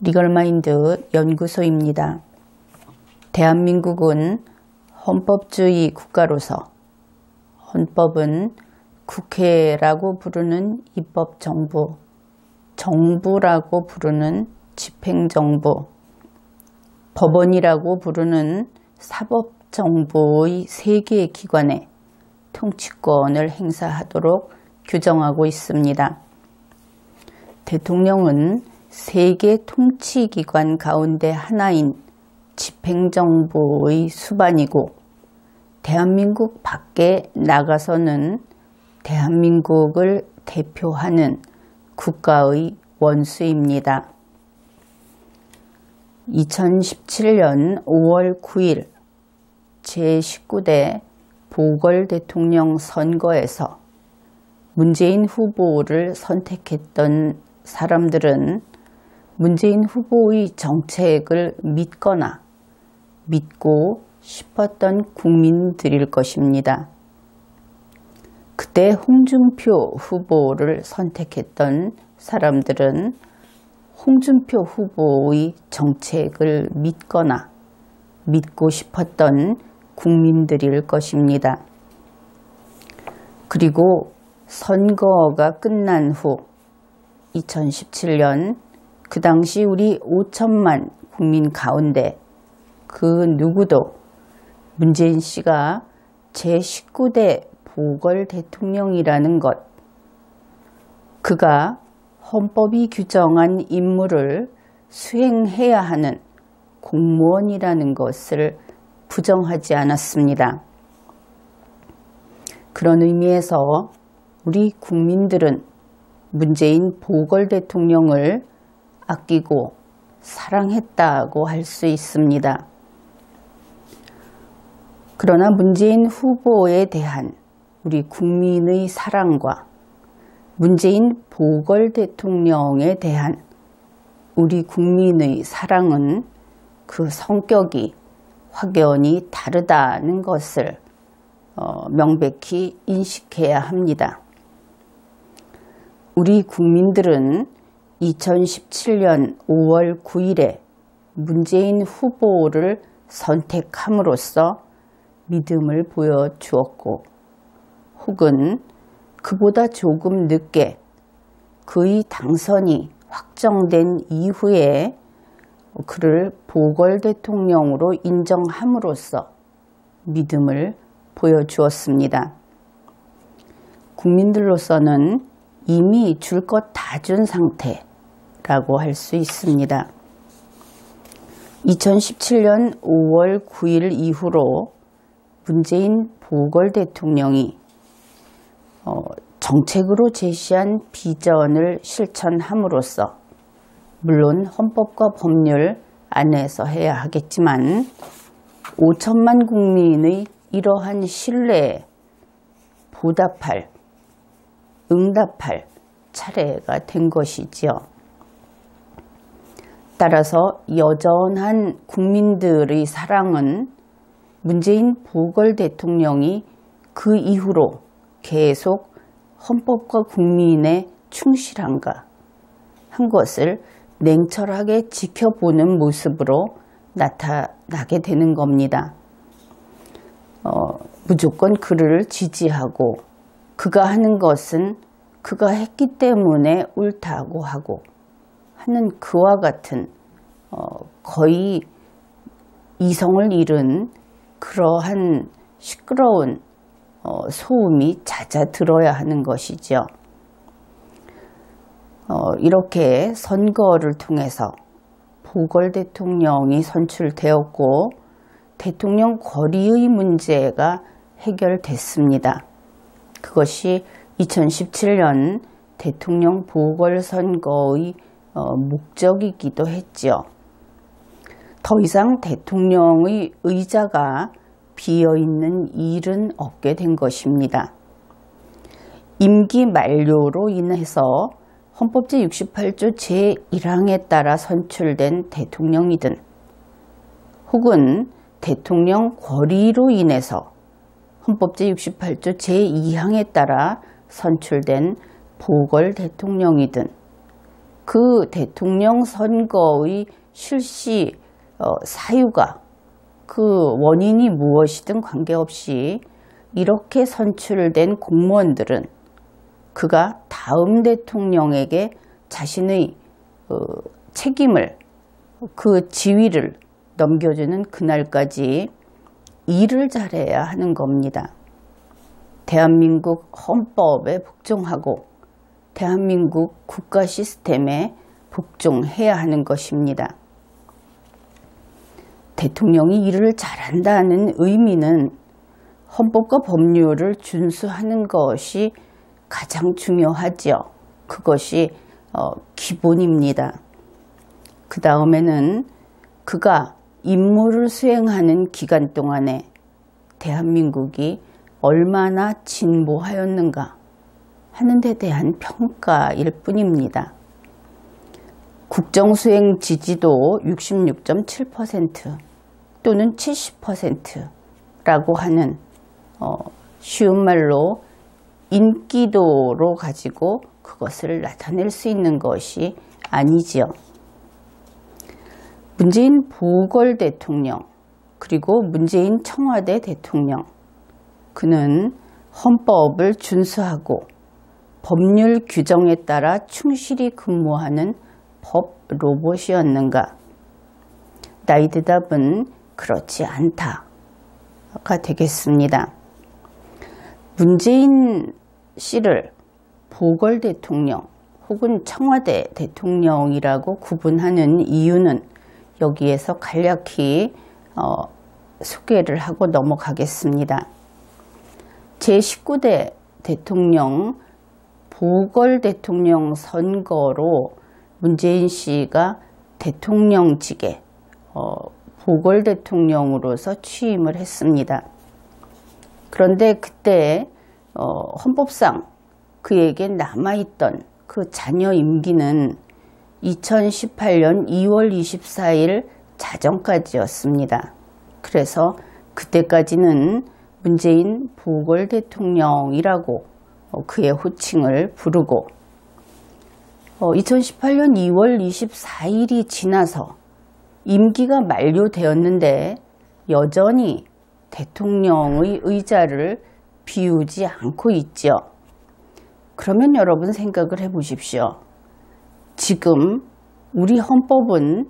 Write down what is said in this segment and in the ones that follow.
리걸마인드 연구소입니다. 대한민국은 헌법주의 국가로서 헌법은 국회라고 부르는 입법정부, 정부라고 부르는 집행정부, 법원이라고 부르는 사법정부의 세 개의 기관에 통치권을 행사하도록 규정하고 있습니다. 대통령은 세 개 통치기관 가운데 하나인 집행정부의 수반이고 대한민국 밖에 나가서는 대한민국을 대표하는 국가의 원수입니다. 2017년 5월 9일 제19대 보궐대통령 선거에서 문재인 후보를 선택했던 사람들은 문재인 후보의 정책을 믿거나 믿고 싶었던 국민들일 것입니다. 그때 홍준표 후보를 선택했던 사람들은 홍준표 후보의 정책을 믿거나 믿고 싶었던 국민들일 것입니다. 그리고 선거가 끝난 후 2017년 그 당시 우리 5천만 국민 가운데 그 누구도 문재인 씨가 제19대 보궐대통령이라는 것, 그가 헌법이 규정한 임무를 수행해야 하는 공무원이라는 것을 부정하지 않았습니다. 그런 의미에서 우리 국민들은 문재인 보궐대통령을 아끼고 사랑했다고 할 수 있습니다. 그러나 문재인 후보에 대한 우리 국민의 사랑과 문재인 보궐대통령에 대한 우리 국민의 사랑은 그 성격이 확연히 다르다는 것을 명백히 인식해야 합니다. 우리 국민들은 2017년 5월 9일에 문재인 후보를 선택함으로써 믿음을 보여주었고 혹은 그보다 조금 늦게 그의 당선이 확정된 이후에 그를 보궐대통령으로 인정함으로써 믿음을 보여주었습니다. 국민들로서는 이미 줄 것 다 준 상태라고 할 수 있습니다. 2017년 5월 9일 이후로 문재인 보궐대통령이 정책으로 제시한 비전을 실천함으로써 물론 헌법과 법률 안에서 해야 하겠지만 5천만 국민의 이러한 신뢰에 보답할, 응답할 차례가 된 것이지요. 따라서 여전한 국민들의 사랑은 문재인 보궐대통령이 그 이후로 계속 헌법과 국민에 충실한가 한 것을 냉철하게 지켜보는 모습으로 나타나게 되는 겁니다. 무조건 그를 지지하고 그가 하는 것은 그가 했기 때문에 옳다고 하고 하는 그와 같은 거의 이성을 잃은 그러한 시끄러운 소음이 잦아들어야 하는 것이죠. 이렇게 선거를 통해서 보궐대통령이 선출되었고 대통령 거리의 문제가 해결됐습니다. 그것이 2017년 대통령 보궐선거의 목적이기도 했지요. 더 이상 대통령의 의자가 비어있는 일은 없게 된 것입니다. 임기 만료로 인해서 헌법 제68조 제1항에 따라 선출된 대통령이든 혹은 대통령 권리로 인해서 헌법 제68조 제2항에 따라 선출된 보궐 대통령이든 그 대통령 선거의 실시 사유가 그 원인이 무엇이든 관계없이 이렇게 선출된 공무원들은 그가 다음 대통령에게 자신의 책임을, 그 지위를 넘겨주는 그날까지 일을 잘해야 하는 겁니다. 대한민국 헌법에 복종하고 대한민국 국가 시스템에 복종해야 하는 것입니다. 대통령이 일을 잘한다는 의미는 헌법과 법률을 준수하는 것이 가장 중요하죠. 그것이 기본입니다. 그 다음에는 그가 임무를 수행하는 기간 동안에 대한민국이 얼마나 진보하였는가 하는 데 대한 평가일 뿐입니다. 국정수행 지지도 66.7% 또는 70%라고 하는 쉬운 말로 인기도로 가지고 그것을 나타낼 수 있는 것이 아니지요. 문재인 보궐 대통령 그리고 문재인 청와대 대통령, 그는 헌법을 준수하고 법률 규정에 따라 충실히 근무하는 법 로봇이었는가? 나의 대답은 그렇지 않다가 되겠습니다. 문재인 씨를 보궐 대통령 혹은 청와대 대통령이라고 구분하는 이유는 여기에서 간략히 소개를 하고 넘어가겠습니다. 제19대 대통령 보궐 대통령 선거로 문재인 씨가 대통령직에 보궐 대통령으로서 취임을 했습니다. 그런데 그때 헌법상 그에게 남아있던 그 자녀 임기는 2018년 2월 24일 자정까지였습니다. 그래서 그때까지는 문재인 보궐 대통령이라고 그의 호칭을 부르고 2018년 2월 24일이 지나서 임기가 만료되었는데 여전히 대통령의 의자를 비우지 않고 있죠. 그러면 여러분 생각을 해보십시오. 지금 우리 헌법은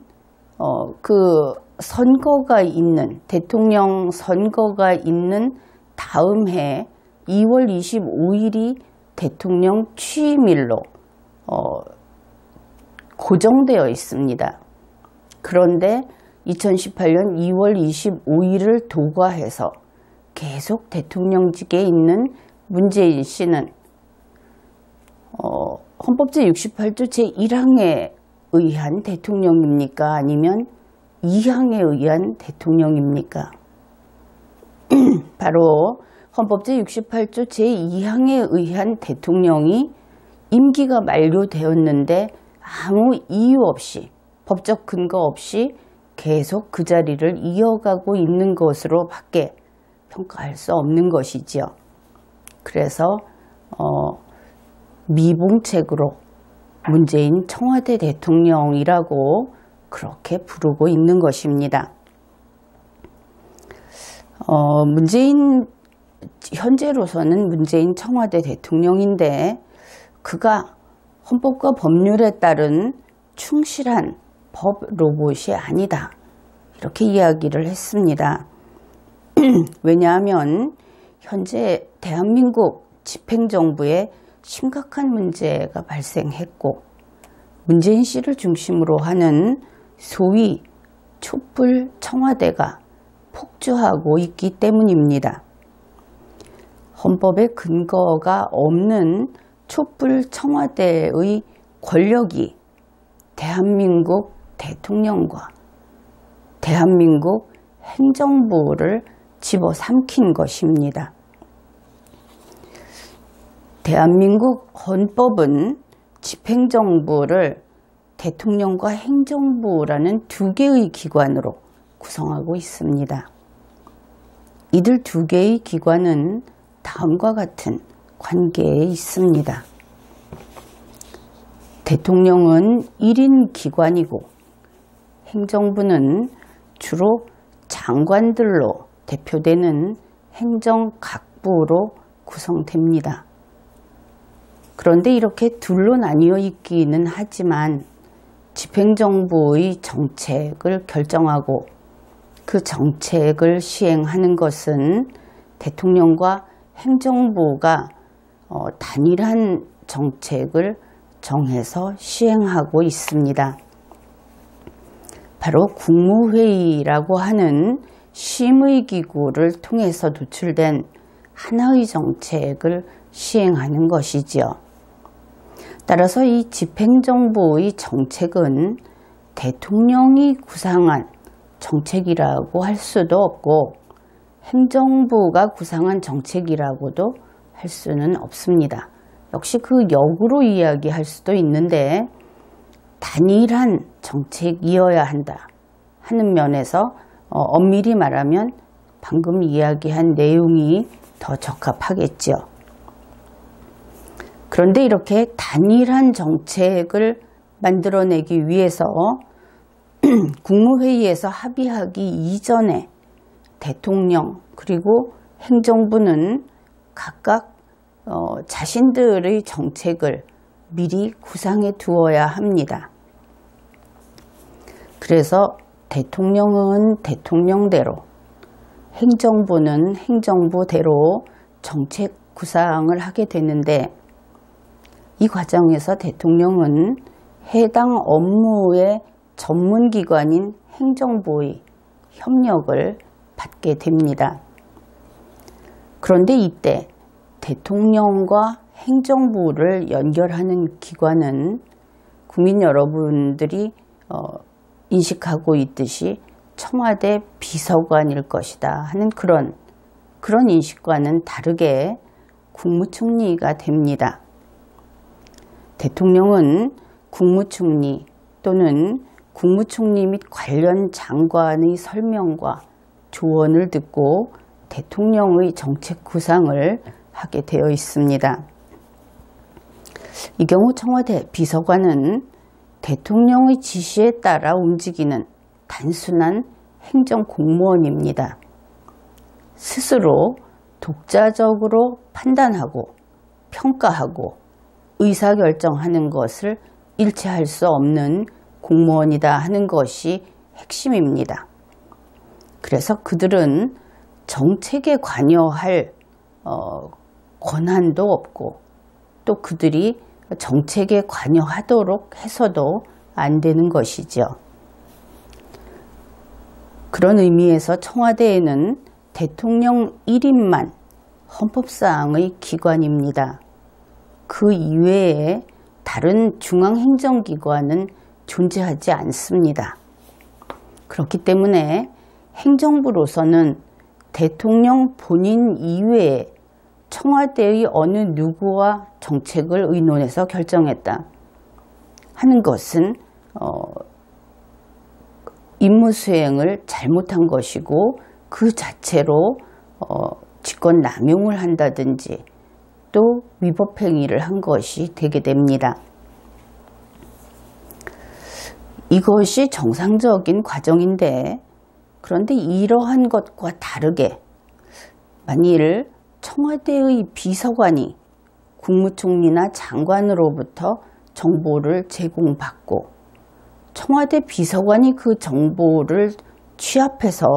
그 선거가 있는, 대통령 선거가 있는 다음 해 2월 25일이 대통령 취임일로 고정되어 있습니다. 그런데 2018년 2월 25일을 도과해서 계속 대통령직에 있는 문재인 씨는 헌법 제68조 제1항에 의한 대통령입니까? 아니면 2항에 의한 대통령입니까? 바로 헌법 제68조 제2항에 의한 대통령이 임기가 만료되었는데 아무 이유 없이, 법적 근거 없이 계속 그 자리를 이어가고 있는 것으로 밖에 평가할 수 없는 것이지요. 그래서 미봉책으로 문재인 청와대 대통령이라고 그렇게 부르고 있는 것입니다. 현재로서는 문재인 청와대 대통령인데 그가 헌법과 법률에 따른 충실한 법 로봇이 아니다, 이렇게 이야기를 했습니다. 왜냐하면 현재 대한민국 집행정부에 심각한 문제가 발생했고 문재인 씨를 중심으로 하는 소위 촛불 청와대가 폭주하고 있기 때문입니다. 헌법에 근거가 없는 촛불 청와대의 권력이 대한민국 대통령과 대한민국 행정부를 집어삼킨 것입니다. 대한민국 헌법은 집행정부를 대통령과 행정부라는 두 개의 기관으로 구성하고 있습니다. 이들 두 개의 기관은 다음과 같은 관계에 있습니다. 대통령은 1인 기관이고 행정부는 주로 장관들로 대표되는 행정각부로 구성됩니다. 그런데 이렇게 둘로 나뉘어 있기는 하지만 집행정부의 정책을 결정하고 그 정책을 시행하는 것은 대통령과 행정부가 단일한 정책을 정해서 시행하고 있습니다. 바로 국무회의라고 하는 심의기구를 통해서 도출된 하나의 정책을 시행하는 것이지요. 따라서 이 집행정부의 정책은 대통령이 구상한 정책이라고 할 수도 없고 행정부가 구상한 정책이라고도 할 수는 없습니다. 역시 그 역으로 이야기할 수도 있는데 단일한 정책이어야 한다 하는 면에서 엄밀히 말하면 방금 이야기한 내용이 더 적합하겠죠. 그런데 이렇게 단일한 정책을 만들어내기 위해서 국무회의에서 합의하기 이전에 대통령 그리고 행정부는 각각 자신들의 정책을 미리 구상해 두어야 합니다. 그래서 대통령은 대통령대로, 행정부는 행정부대로 정책 구상을 하게 되는데 이 과정에서 대통령은 해당 업무의 전문기관인 행정부의 협력을 받게 됩니다. 그런데 이때 대통령과 행정부를 연결하는 기관은 국민 여러분들이 인식하고 있듯이 청와대 비서관일 것이다 하는 그런 인식과는 다르게 국무총리가 됩니다. 대통령은 국무총리 또는 국무총리 및 관련 장관의 설명과 조언을 듣고 대통령의 정책 구상을 하게 되어 있습니다. 이 경우 청와대 비서관은 대통령의 지시에 따라 움직이는 단순한 행정공무원입니다. 스스로 독자적으로 판단하고 평가하고 의사결정하는 것을 일체할 수 없는 공무원이다 하는 것이 핵심입니다. 그래서 그들은 정책에 관여할 권한도 없고 또 그들이 정책에 관여하도록 해서도 안 되는 것이죠. 그런 의미에서 청와대에는 대통령 1인만 헌법사항의 기관입니다. 그 이외에 다른 중앙행정기관은 존재하지 않습니다. 그렇기 때문에 행정부로서는 대통령 본인 이외에 청와대의 어느 누구와 정책을 의논해서 결정했다 하는 것은 임무 수행을 잘못한 것이고 그 자체로 직권 남용을 한다든지 또 위법행위를 한 것이 되게 됩니다. 이것이 정상적인 과정인데 그런데 이러한 것과 다르게 만일 청와대의 비서관이 국무총리나 장관으로부터 정보를 제공받고 청와대 비서관이 그 정보를 취합해서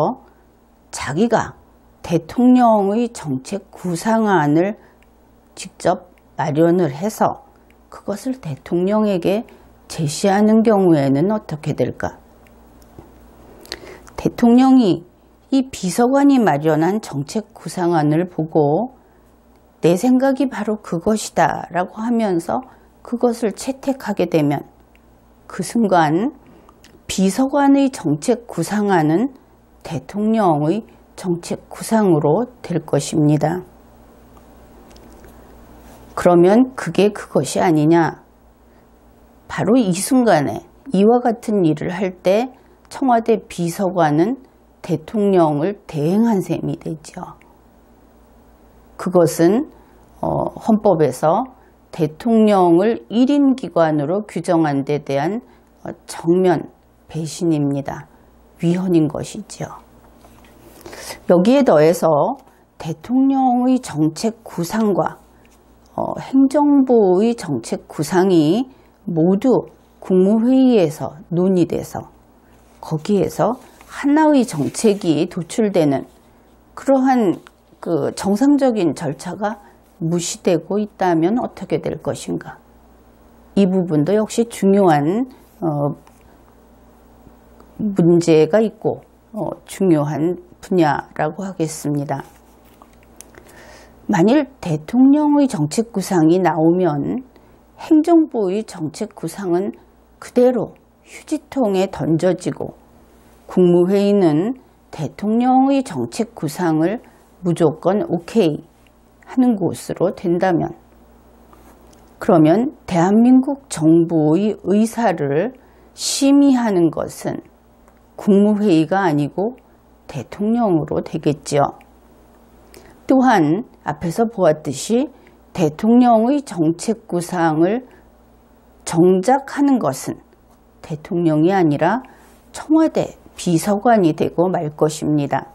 자기가 대통령의 정책 구상안을 직접 마련을 해서 그것을 대통령에게 제시하는 경우에는 어떻게 될까? 대통령이 이 비서관이 마련한 정책 구상안을 보고 내 생각이 바로 그것이다 라고 하면서 그것을 채택하게 되면 그 순간 비서관의 정책 구상안은 대통령의 정책 구상으로 될 것입니다. 그러면 그게 그것이 아니냐? 바로 이 순간에 이와 같은 일을 할 때 청와대 비서관은 대통령을 대행한 셈이 되죠. 그것은 헌법에서 대통령을 1인 기관으로 규정한 데 대한 정면 배신입니다. 위헌인 것이죠. 여기에 더해서 대통령의 정책 구상과 행정부의 정책 구상이 모두 국무회의에서 논의돼서 거기에서 하나의 정책이 도출되는 그러한 그 정상적인 절차가 무시되고 있다면 어떻게 될 것인가? 이 부분도 역시 중요한 문제가 있고 중요한 분야라고 하겠습니다. 만일 대통령의 정책 구상이 나오면 행정부의 정책 구상은 그대로 휴지통에 던져지고 국무회의는 대통령의 정책 구상을 무조건 오케이 하는 곳으로 된다면, 그러면 대한민국 정부의 의사를 심의하는 것은 국무회의가 아니고 대통령으로 되겠죠. 또한 앞에서 보았듯이 대통령의 정책 구상을 정작하는 것은 대통령이 아니라 청와대 비서관이 되고 말 것입니다.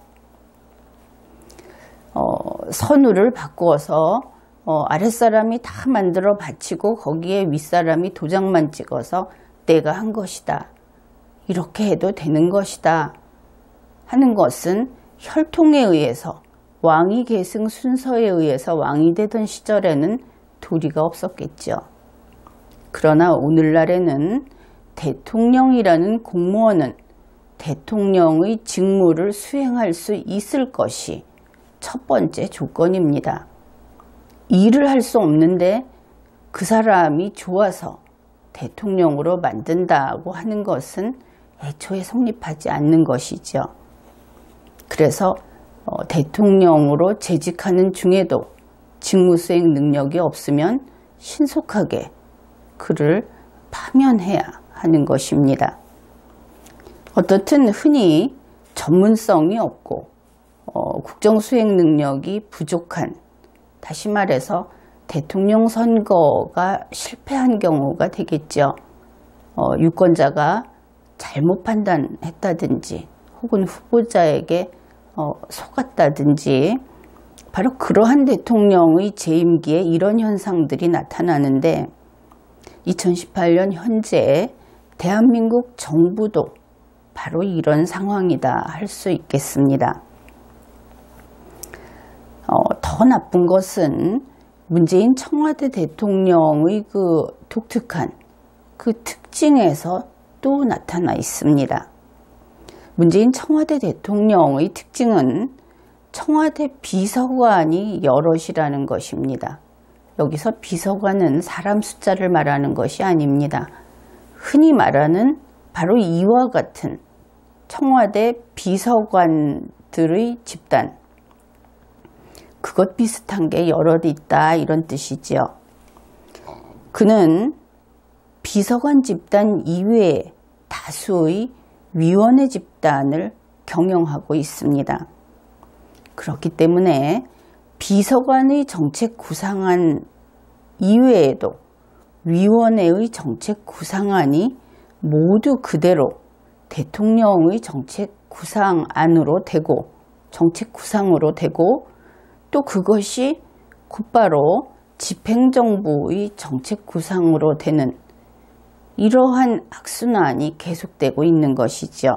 선우를 바꾸어서 아랫사람이 다 만들어 바치고 거기에 윗사람이 도장만 찍어서 내가 한 것이다, 이렇게 해도 되는 것이다 하는 것은 혈통에 의해서, 왕위 계승 순서에 의해서 왕이 되던 시절에는 도리가 없었겠죠. 그러나 오늘날에는 대통령이라는 공무원은 대통령의 직무를 수행할 수 있을 것이 첫 번째 조건입니다. 일을 할 수 없는데 그 사람이 좋아서 대통령으로 만든다고 하는 것은 애초에 성립하지 않는 것이죠. 그래서 대통령으로 재직하는 중에도 직무수행 능력이 없으면 신속하게 그를 파면해야 하는 것입니다. 어떻든 흔히 전문성이 없고 국정수행 능력이 부족한, 다시 말해서 대통령 선거가 실패한 경우가 되겠죠. 유권자가 잘못 판단했다든지 혹은 후보자에게 속았다든지, 바로 그러한 대통령의 재임기에 이런 현상들이 나타나는데 2018년 현재 대한민국 정부도 바로 이런 상황이다 할 수 있겠습니다. 더 나쁜 것은 문재인 청와대 대통령의 그 독특한 그 특징에서 또 나타나 있습니다. 문재인 청와대 대통령의 특징은 청와대 비서관이 여럿이라는 것입니다. 여기서 비서관은 사람 숫자를 말하는 것이 아닙니다. 흔히 말하는 바로 이와 같은 청와대 비서관들의 집단, 그것 비슷한 게 여럿 있다, 이런 뜻이지요. 그는 비서관 집단 이외에 다수의 위원회 집단을 경영하고 있습니다. 그렇기 때문에 비서관의 정책 구상안 이외에도 위원회의 정책 구상안이 모두 그대로 대통령의 정책 구상안으로 되고, 정책 구상으로 되고, 또 그것이 곧바로 집행정부의 정책 구상으로 되는 이러한 악순환이 계속되고 있는 것이죠.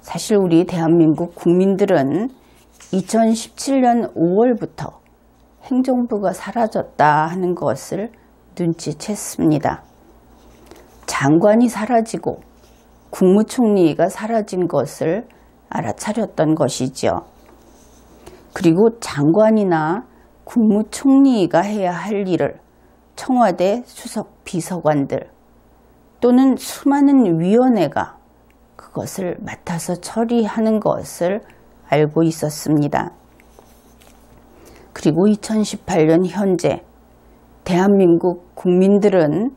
사실 우리 대한민국 국민들은 2017년 5월부터 행정부가 사라졌다 하는 것을 눈치챘습니다. 장관이 사라지고 국무총리가 사라진 것을 알아차렸던 것이죠. 그리고 장관이나 국무총리가 해야 할 일을 청와대 수석 비서관들 또는 수많은 위원회가 그것을 맡아서 처리하는 것을 알고 있었습니다. 그리고 2018년 현재 대한민국 국민들은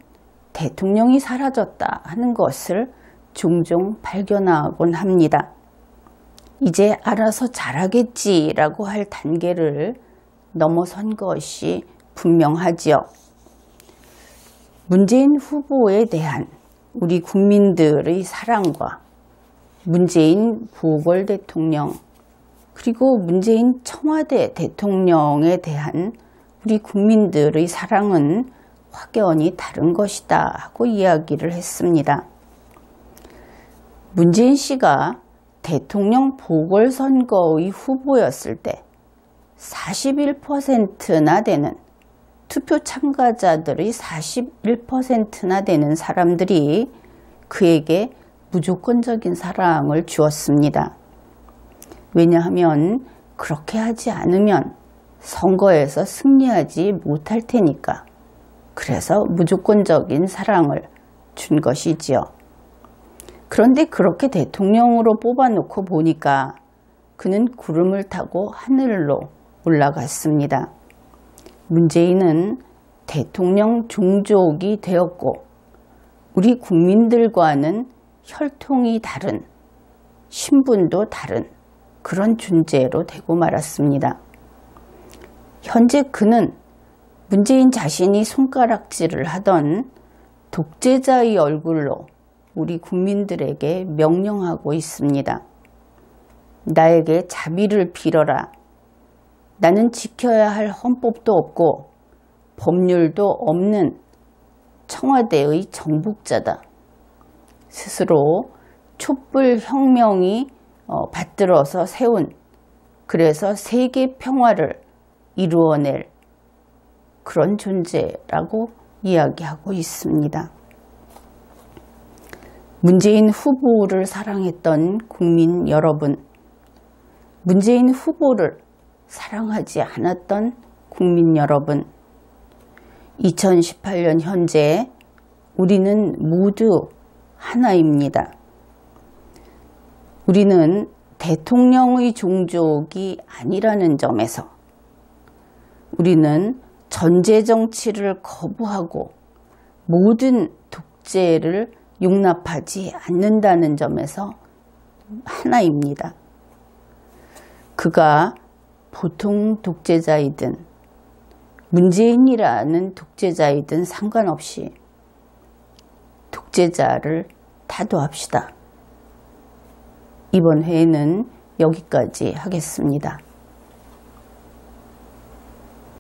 대통령이 사라졌다 하는 것을 종종 발견하곤 합니다. 이제 알아서 잘하겠지라고 할 단계를 넘어선 것이 분명하지요. 문재인 후보에 대한 우리 국민들의 사랑과 문재인 보궐 대통령 그리고 문재인 청와대 대통령에 대한 우리 국민들의 사랑은 확연히 다른 것이다 하고 이야기를 했습니다. 문재인 씨가 대통령 보궐선거의 후보였을 때 41%나 되는 투표 참가자들의 41%나 되는 사람들이 그에게 무조건적인 사랑을 주었습니다. 왜냐하면 그렇게 하지 않으면 선거에서 승리하지 못할 테니까. 그래서 무조건적인 사랑을 준 것이지요. 그런데 그렇게 대통령으로 뽑아놓고 보니까 그는 구름을 타고 하늘로 올라갔습니다. 문재인은 대통령 종족이 되었고 우리 국민들과는 혈통이 다른, 신분도 다른 그런 존재로 되고 말았습니다. 현재 그는 문재인 자신이 손가락질을 하던 독재자의 얼굴로 우리 국민들에게 명령하고 있습니다. 나에게 자비를 빌어라. 나는 지켜야 할 헌법도 없고 법률도 없는 청와대의 정복자다. 스스로 촛불혁명이 받들어서 세운 그래서 세계 평화를 이루어낼 그런 존재라고 이야기하고 있습니다. 문재인 후보를 사랑했던 국민 여러분, 문재인 후보를 사랑하지 않았던 국민 여러분, 2018년 현재 우리는 모두 하나입니다. 우리는 대통령의 종족이 아니라는 점에서 우리는 전제 정치를 거부하고 모든 독재를 용납하지 않는다는 점에서 하나입니다. 그가 보통 독재자이든 문재인이라는 독재자이든 상관없이 독재자를 타도합시다. 이번 회에는 여기까지 하겠습니다.